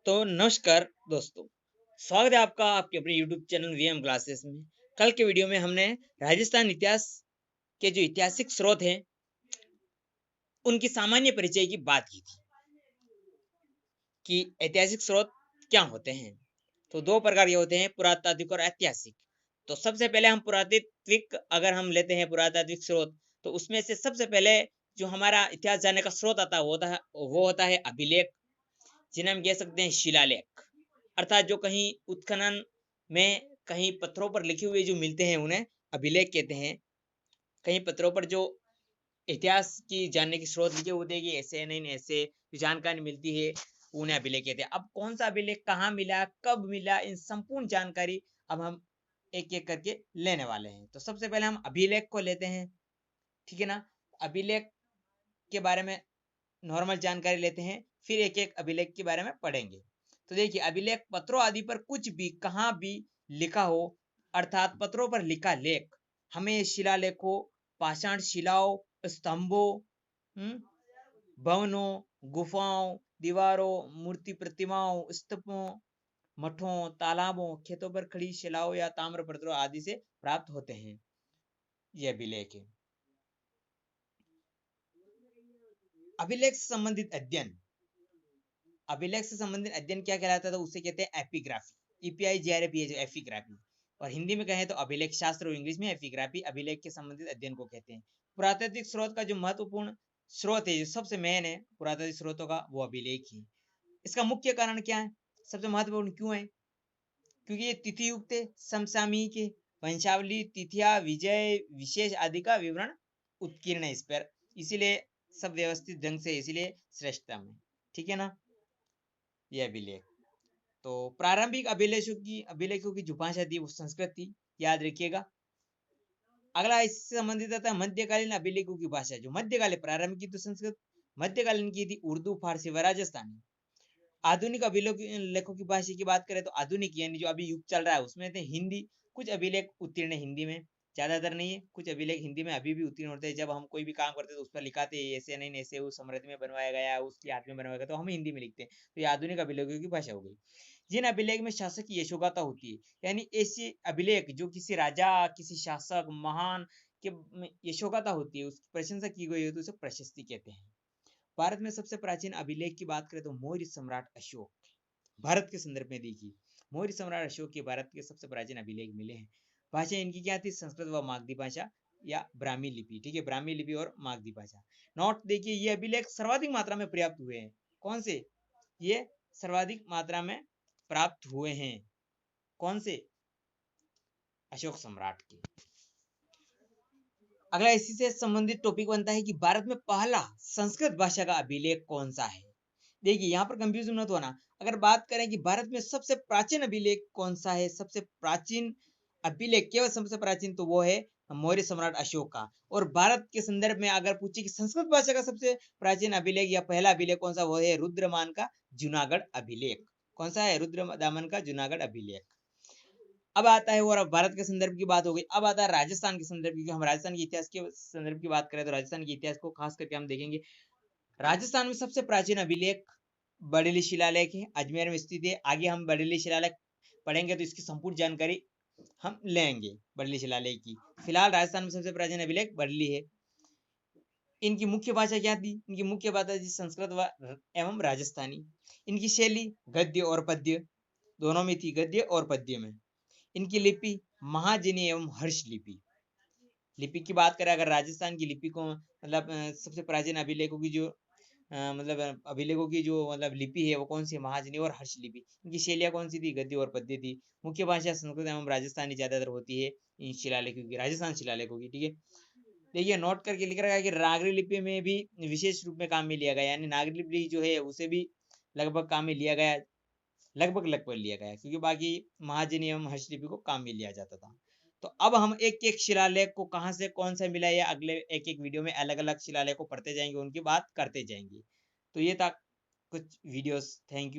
तो नमस्कार दोस्तों, स्वागत है आपका आपके अपने YouTube चैनल वीएम क्लासेस में। कल के वीडियो में हमने राजस्थान इतिहास के जो ऐतिहासिक स्रोत हैं, उनकी सामान्य परिचय की बात की थी कि ऐतिहासिक स्रोत क्या होते हैं। तो दो प्रकार के होते हैं, पुरातात्विक और ऐतिहासिक। तो सबसे पहले हम पुरातात्विक अगर हम लेते हैं पुरातात्विक स्रोत, तो उसमें से सबसे पहले जो हमारा इतिहास जानने का स्रोत आता है वो होता है अभिलेख, जिन्हें हम कह सकते हैं शिलालेख। अर्थात जो कहीं उत्खनन में कहीं पत्थरों पर लिखे हुए जो मिलते हैं उन्हें अभिलेख कहते हैं। कहीं पत्थरों पर जो इतिहास की जानने की स्रोत लिखे होते हैं कि ऐसे नहीं ऐसे जो जानकारी मिलती है उन्हें अभिलेख कहते हैं। अब कौन सा अभिलेख कहाँ मिला, कब मिला, इन संपूर्ण जानकारी अब हम एक एक करके लेने वाले हैं। तो सबसे पहले हम अभिलेख को लेते हैं, ठीक है ना। अभिलेख के बारे में नॉर्मल जानकारी लेते हैं, फिर एक एक अभिलेख के बारे में पढ़ेंगे। तो देखिए, अभिलेख पत्रों आदि पर कुछ भी कहाँ भी लिखा हो, अर्थात पत्रों पर लिखा लेख। हमें शिलालेखों, पाषाण शिलाओं, स्तंभों, भवनों, गुफाओं, दीवारों, मूर्ति प्रतिमाओं, स्तूपों, मठों, तालाबों, खेतों पर खड़ी शिलाओं या ताम्र पत्रों आदि से प्राप्त होते हैं। यह अभिलेख है। अभिलेख से संबंधित अध्ययन, अभिलेख से संबंधित अध्ययन क्या कहलाता है, तो उसे कहते हैं एपिग्राफी। EPIGRAPhy है जो एपिग्राफी, और हिंदी में कहें तो अभिलेख शास्त्र, और इंग्लिश में एपिग्राफी। अभिलेख के संबंधित अध्ययन को कहते हैं। पुरातात्विक स्रोत का जो महत्वपूर्ण स्रोत है, जो सबसे मेन है पुरातात्विक स्रोतों का, वो अभिलेख ही। इसका मुख्य कारण क्या है, सबसे महत्वपूर्ण क्यों है? क्योंकि ये तिथि युक्त है, समसामयिक है, वंशावली, तिथियां, विजय, विशेष आदि का विवरण उत्कीर्ण है इस पर, इसीलिए सब व्यवस्थित ढंग से, इसीलिए श्रेष्ठता में, ठीक है ना। यह अभिलेख, तो प्रारंभिक अभिलेखों की जो भाषा थी वो संस्कृत थी, याद रखिएगा। अगला इससे संबंधित आता है मध्यकालीन अभिलेखों की भाषा। जो मध्यकालीन, प्रारंभिक की तो संस्कृत, मध्यकालीन की थी उर्दू, फारसी व राजस्थानी। आधुनिक अभिलेखों की भाषा की बात करें तो आधुनिक यानी जो अभी युग चल रहा है उसमें थे हिंदी। कुछ अभिलेख उत्तीर्ण है हिंदी में, ज्यादातर नहीं है। कुछ अभिलेख हिंदी में अभी भी उत्तीर्ण होते हैं। जब हम कोई भी काम करते हैं तो उस पर लिखाते हैं ऐसे नहीं ऐसे उस स्मृति में बनवाया गया, उसकी याद में बनवाया गया, तो हम हिंदी में लिखते हैं। तो ये आधुनिक अभिलेखों की भाषा हो गई। जिन अभिलेख में शासक की यशोगाथा होती है, यानी ऐसी अभिलेख जो किसी राजा, किसी शासक, महान के यशोगाथा होती है, उसकी प्रशंसा की गई होती है, उसे प्रशस्ति कहते हैं। भारत में सबसे प्राचीन अभिलेख की बात करें तो मौर्य सम्राट अशोक, भारत के संदर्भ में देखिए, मौर्य सम्राट अशोक के भारत के सबसे प्राचीन अभिलेख मिले हैं। भाषा इनकी क्या थी, संस्कृत व मागधी भाषा या ब्राह्मी लिपि, ठीक है, ब्राह्मी लिपि और मागधी भाषा। नोट देखिए, ये अभिलेख सर्वाधिक मात्रा में पर्याप्त हुए हैं। कौन से? ये सर्वाधिक मात्रा में प्राप्त हुए हैं। कौन से? अशोक सम्राट के। अगला इसी से संबंधित टॉपिक बनता है कि भारत में पहला संस्कृत भाषा का अभिलेख कौन सा है। देखिए, यहाँ पर कंफ्यूजन मत होना। अगर बात करें कि भारत में सबसे प्राचीन अभिलेख कौन सा है, सबसे प्राचीन अभिलेख, केवल सबसे प्राचीन, तो वो है मौर्य सम्राट अशोक का। और भारत के संदर्भ में अगर पूछे कि संस्कृत भाषा का सबसे प्राचीन अभिलेख या पहला अभिलेख कौन सा, वो है रुद्रमान का जूनागढ़ अभिलेख। कौन सा है? रुद्रदामन का जूनागढ़ अभिलेख। अब आता है, और अब भारत के संदर्भ की बात हो गई, अब आता है राजस्थान के संदर्भ, क्योंकि हम राजस्थान के इतिहास के संदर्भ की बात करें तो राजस्थान के इतिहास को खास करके हम देखेंगे। राजस्थान में सबसे प्राचीन अभिलेख बरेली शिलालेख है, अजमेर में स्थित है। आगे हम बरेली शिलालेख पढ़ेंगे तो इसकी संपूर्ण जानकारी हम लेंगे बरेली शिलालेख की। फिलहाल राजस्थान में सबसे प्राचीन अभिलेख बरेली है। इनकी मुख्य भाषा क्या थी? इनकी मुख्य भाषा थी संस्कृत एवं राजस्थानी। इनकी शैली गद्य और पद्य दोनों में थी, गद्य और पद्य में। इनकी लिपि महाजनी एवं हर्ष लिपि। लिपि की बात करें अगर राजस्थान की लिपि को, मतलब सबसे प्राचीन अभिलेखों की जो मतलब अभिलेखों की जो मतलब लिपि है वो कौन सी है? महाजनी और हर्ष लिपि। इनकी शैलियाँ कौन सी थी? गद्य और पद्य थी। मुख्य भाषा संस्कृत एवं राजस्थानी ज्यादातर होती है इन शिलालेखों की, राजस्थान शिलालेखों की, ठीक है। देखिए, नोट करके लिख रखा है कि नागरी लिपि में भी विशेष रूप में काम में लिया गया, यानी नागरी लिपि जो है उसे भी लगभग काम में लिया गया, लगभग लगभग लिया गया, क्योंकि बाकी महाजनी एवं हर्षलिपि को काम में लिया जाता था। तो अब हम एक एक शिलालेख को कहाँ से कौन सा मिला है, अगले एक एक वीडियो में अलग अलग शिलालेख को पढ़ते जाएंगे, उनकी बात करते जाएंगे। तो ये था कुछ वीडियोस। Thank you.